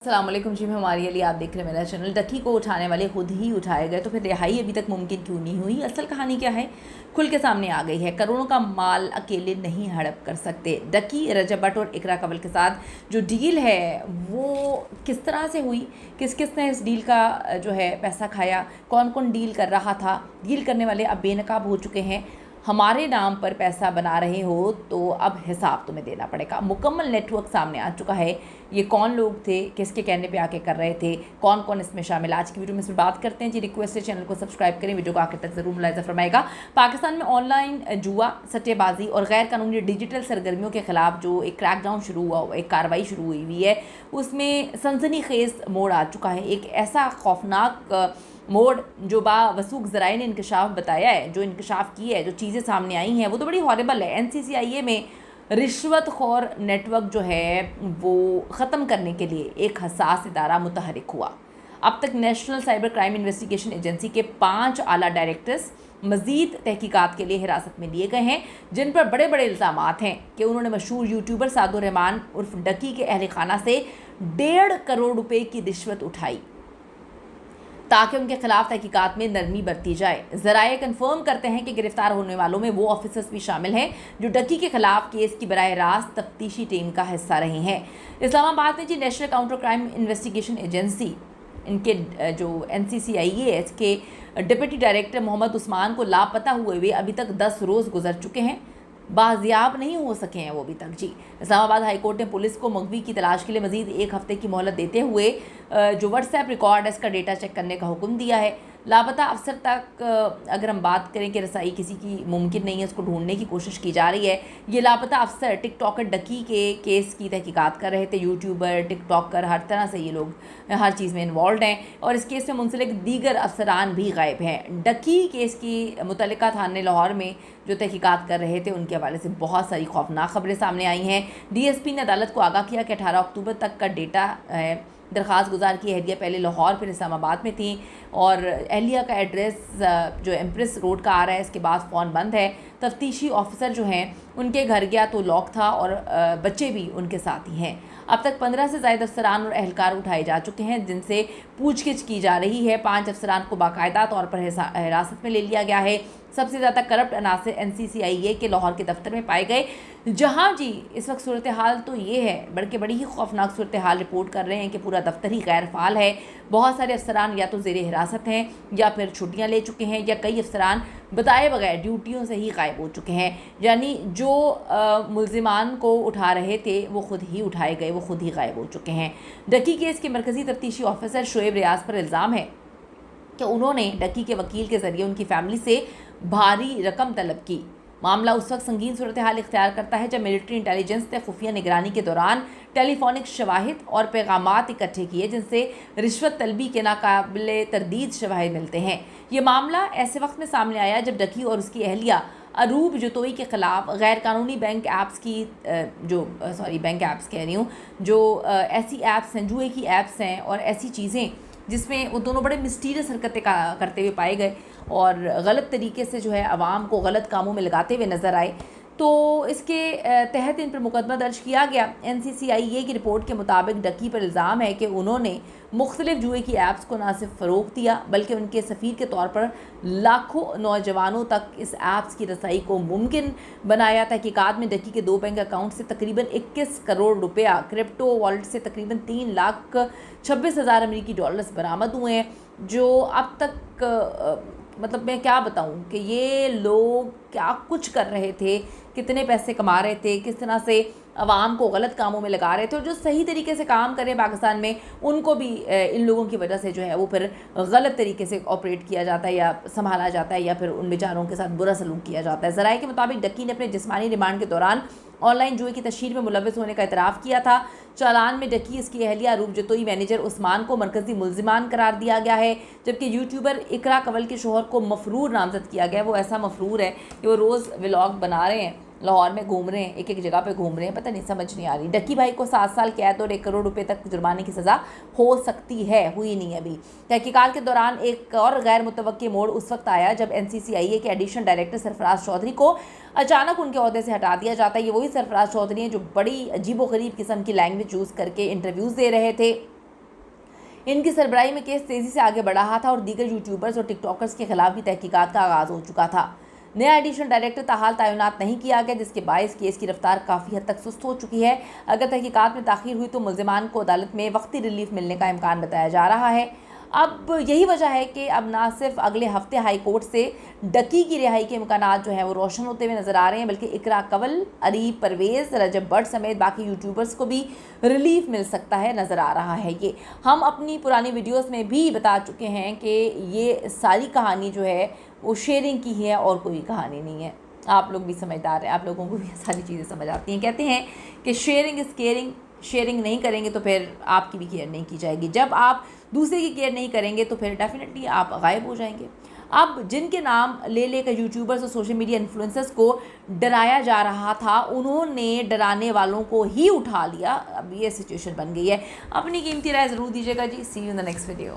अस्सलाम वालेकुम जी, मैं हमारी अली, आप देख रहे हैं मेरा चैनल। डकी को उठाने वाले खुद ही उठाए गए तो फिर रिहाई अभी तक मुमकिन क्यों नहीं हुई? असल कहानी क्या है खुल के सामने आ गई है। करोड़ों का माल अकेले नहीं हड़प कर सकते। डकी, रजब भट्ट और इकरा कंवल के साथ जो डील है वो किस तरह से हुई, किस किस ने इस डील का जो है पैसा खाया, कौन कौन डील कर रहा था, डील करने वाले अब बेनकाब हो चुके हैं। हमारे नाम पर पैसा बना रहे हो तो अब हिसाब तुम्हें देना पड़ेगा। मुकम्मल नेटवर्क सामने आ चुका है। ये कौन लोग थे, किसके कहने पे आके कर रहे थे, कौन कौन इसमें शामिल। आज की वीडियो में इसमें बात करते हैं जी। रिक्वेस्ट है चैनल को सब्सक्राइब करें, वीडियो को आखिर तक ज़रूर मुलाहिज़ा फरमाएगा। पाकिस्तान में ऑनलाइन जुआ, सट्टेबाजी और गैर कानूनी डिजिटल सरगर्मियों के खिलाफ जो एक क्रैकडाउन शुरू हुआ, एक कार्रवाई शुरू हुई है, उसमें सनसनीखेज़ मोड़ आ चुका है। एक ऐसा खौफनाक मोड़ जो बावसूख ज़राए ने इंकशाफ बताया है, जो इंकशाफ की है, जो चीज़ें सामने आई हैं वो तो बड़ी हॉरेबल है। NCCIA में रिश्वत खोर नेटवर्क जो है वो ख़त्म करने के लिए एक हसास इदारा मुतहरिक हुआ। अब तक national cyber crime investigation agency के 5 आला डायरेक्टर्स मज़ीद तहकीकात के लिए हिरासत में लिए गए हैं, जिन पर बड़े बड़े इल्ज़ामात हैं कि उन्होंने मशहूर यूट्यूबर सादुर रहमान उर्फ डकी के अहल खाना से 1.5 करोड़ रुपए की रिश्वत उठाई ताकि उनके खिलाफ तहकीकात में नरमी बरती जाए। ज़राए कन्फर्म करते हैं कि गिरफ्तार होने वालों में वो ऑफिसर्स भी शामिल हैं जो डकी के खिलाफ केस की बराह रास्त तफ्तीशी टीम का हिस्सा रहे हैं। इस्लामाबाद में जी national counter crime investigation agency, इनके जो NCCIA के डिप्टी डायरेक्टर मोहम्मद उस्मान को लापता हुए अभी तक 10 रोज़ गुजर चुके हैं, बाजियाब नहीं हो सके हैं वो अभी तक जी। इस्लामाबाद हाई कोर्ट ने पुलिस को मगवी की तलाश के लिए मजीद 1 हफ्ते की मोहलत देते हुए जो व्हाट्सएप रिकॉर्ड है इसका डेटा चेक करने का हुक्म दिया है। लापता अफसर तक अगर हम बात करें कि रसाई किसी की मुमकिन नहीं है, उसको ढूंढने की कोशिश की जा रही है। ये लापता अफसर टिकटॉकर डकी के केस की तहकीकात कर रहे थे। यूट्यूबर, टिकटॉकर, हर तरह से ये लोग हर चीज़ में इन्वॉल्व हैं और इस केस में मुंसलिक दीगर अफसरान भी गायब हैं। डकी केस की मुतल्लिका थाने लाहौर में जो तहकीकात कर रहे थे उनके हवाले से बहुत सारी खौफनाक खबरें सामने आई हैं। DSP ने अदालत को आगाह किया कि 18 अक्टूबर तक का डेटा है। दरख्वास्त गुजार की अहलिया पहले लाहौर फिर इस्लामाबाद में थी और अहलिया का एड्रेस जो एम्प्रेस रोड का आ रहा है, इसके बाद फ़ोन बंद है। तफ्तीशी ऑफिसर जो हैं उनके घर गया तो लॉक था और बच्चे भी उनके साथ ही हैं। अब तक 15 से ज़ायद अफसरान और एहलकार उठाए जा चुके हैं जिनसे पूछगिछ की जा रही है। 5 अफसरान को बाकायदा तौर पर हिरासत में ले लिया गया है। सबसे ज़्यादा करप्ट अनासर NCCIA के लाहौर के दफ्तर में पाए गए, जहाँ जी इस वक्त सूरत हाल तो ये है, बड़ी ही खौफनाक सूरत हाल रिपोर्ट कर रहे हैं कि पूरा दफ्तर ही गैर फाल है। बहुत सारे अफसरान या तो ज़ेर हिरासत हैं या फिर छुट्टियाँ ले चुके हैं, या कई अफसरान बताए बगैर ड्यूटियों से ही गायब हो चुके हैं। यानी जो मुल्ज़िमान को उठा रहे थे वो खुद ही उठाए गए, वो खुद ही गायब हो चुके हैं। डकी केस के मरकज़ी तफ्तीशी ऑफिसर शोएब रियाज पर इल्ज़ाम है कि उन्होंने डकी के वकील के ज़रिए उनकी फ़ैमिली से भारी रकम तलब की। मामला उस वक्त संगीन सूरत हाल इख्तियार करता है जब मिलिट्री इंटेलिजेंस ने खुफिया निगरानी के दौरान टेलीफोनिक शवाहिद और पैगामात इकट्ठे किए जिनसे रिश्वत तलबी के नाकाबिले तरदीद शवाहिद मिलते हैं। ये मामला ऐसे वक्त में सामने आया जब डकी और उसकी अहलिया अरूब जतोई के ख़िलाफ़ गैर कानूनी बैंक ऐप्स की बैंक ऐप्स कह रही हूँ, जो ऐसी ऐप्स हैं, जुए की ऐप्स हैं और ऐसी चीज़ें जिसमें वो दोनों बड़े मिस्टीरियस हरकतें करते हुए पाए गए और गलत तरीके से जो है आवाम को गलत कामों में लगाते हुए नज़र आए, तो इसके तहत इन पर मुकदमा दर्ज किया गया। NCCIA की रिपोर्ट के मुताबिक डकी पर इल्ज़ाम है कि उन्होंने मुख्तलिफ जुए की ऐप्स को ना सिर्फ फ़रोग़ दिया बल्कि उनके सफ़ीर के तौर पर लाखों नौजवानों तक इस ऐप्स की रसाई को मुमकिन बनाया। तहकीकात में डकी के 2 बैंक अकाउंट से तकरीबन 21 करोड़ रुपया, क्रिप्टो वॉलेट से तकरीबन 3,26,000 अमेरिकी डॉलर्स बरामद हुए हैं, जो अब तक मतलब मैं क्या बताऊं कि ये लोग क्या कुछ कर रहे थे, कितने पैसे कमा रहे थे, किस तरह से आवाम को गलत कामों में लगा रहे थे, और जो सही तरीके से काम करें पाकिस्तान में उनको भी इन लोगों की वजह से जो है वो फिर गलत तरीके से ऑपरेट किया जाता है या संभाला जाता है या फिर उन बेचारों के साथ बुरा सलूक किया जाता है। ज़राए के मुताबिक डकी ने अपने जिस्मानी रिमांड के दौरान ऑनलाइन जुए की तशहीर में मुलव्वस होने का इतराफ़ किया था। चालान में डकी, इसकी अहलिया अरूब जतोई, मैनेजर उस्मान को मरकज़ी मुल्ज़िमान करार दिया गया है, जबकि यूट्यूबर इकरा कंवल के शोहर को मफरूर नामज़द किया गया है। वो ऐसा मफरूर है कि वो रोज़ व्लॉग बना रहे हैं, लाहौर में घूम रहे हैं, एक जगह पे घूम रहे हैं, पता नहीं, समझ नहीं आ रही। डकी भाई को 7 साल कैद और 1 करोड़ रुपए तक जुर्माने की सज़ा हो सकती है, हुई नहीं अभी। तहकीकात के दौरान एक और गैर मुतवक्की मोड़ उस वक्त आया जब NCCIA के एडिशनल डायरेक्टर सरफराज चौधरी को अचानक उनके ओहदे से हटा दिया जाता है। ये वही सरफराज चौधरी हैं जो बड़ी अजीबोगरीब किस्म की लैंग्वेज यूज़ करके इंटरव्यूज़ दे रहे थे ان کی سربراہی میں کیس تیزی سے آگے بڑھ رہا تھا اور دیگر یوٹیوبرز اور ٹک ٹاکرز کے خلاف بھی تحقیقات کا آغاز ہو چکا تھا۔ نیا ایڈیشنل ڈائریکٹر تاحال تعینات نہیں کیا گیا، جس کے باعث کیس کی رفتار کافی حد تک سست ہو چکی ہے۔ اگر تحقیقات میں تاخیر ہوئی تو ملزمان کو عدالت میں وقتی ریلیف ملنے کا امکان بتایا جا رہا ہے۔ اب یہی وجہ ہے کہ اب نہ صرف اگلے ہفتے ہائی کورٹ سے ڈکی کی رہائی کے امکانات جو ہیں وہ روشن ہوتے ہوئے نظر آ رہے ہیں، بلکہ اقرا کنول، اریب پرویز، رجب بٹ سمیت باقی یوٹیوبرز کو بھی ریلیف مل سکتا ہے نظر آ رہا ہے۔ یہ ہم اپنی پرانی ویڈیوز میں بھی بتا چکے ہیں کہ یہ ساری کہانی جو ہے وہ شیئرنگ کی ہے اور کوئی کہانی نہیں ہے۔ آپ لوگ بھی سمجھدار ہیں، آپ لوگوں کو بھی ساری چیزیں سمجھ آتی ہیں۔ کہتے ہیں کہ شیئرنگ از کیئرنگ، شیئرنگ نہیں کریں گے تو پھر آپ کی بھی کیئر نہیں کی جائے گی۔ جب آپ دوسرے کی کیئر نہیں کریں گے تو پھر ڈیفینیٹلی آپ غائب ہو جائیں گے۔ اب جن کے نام لے کر یوٹیوبرز اور سوشل میڈیا انفلوئنسرز کو ڈرایا جا رہا تھا، انہوں نے ڈرانے والوں کو ہی اٹھا لیا۔ اب یہ سچویشن بن گئی ہے۔ اپنی قیمتی رائے ضرور دیجیے گا جی۔ See you in the next video.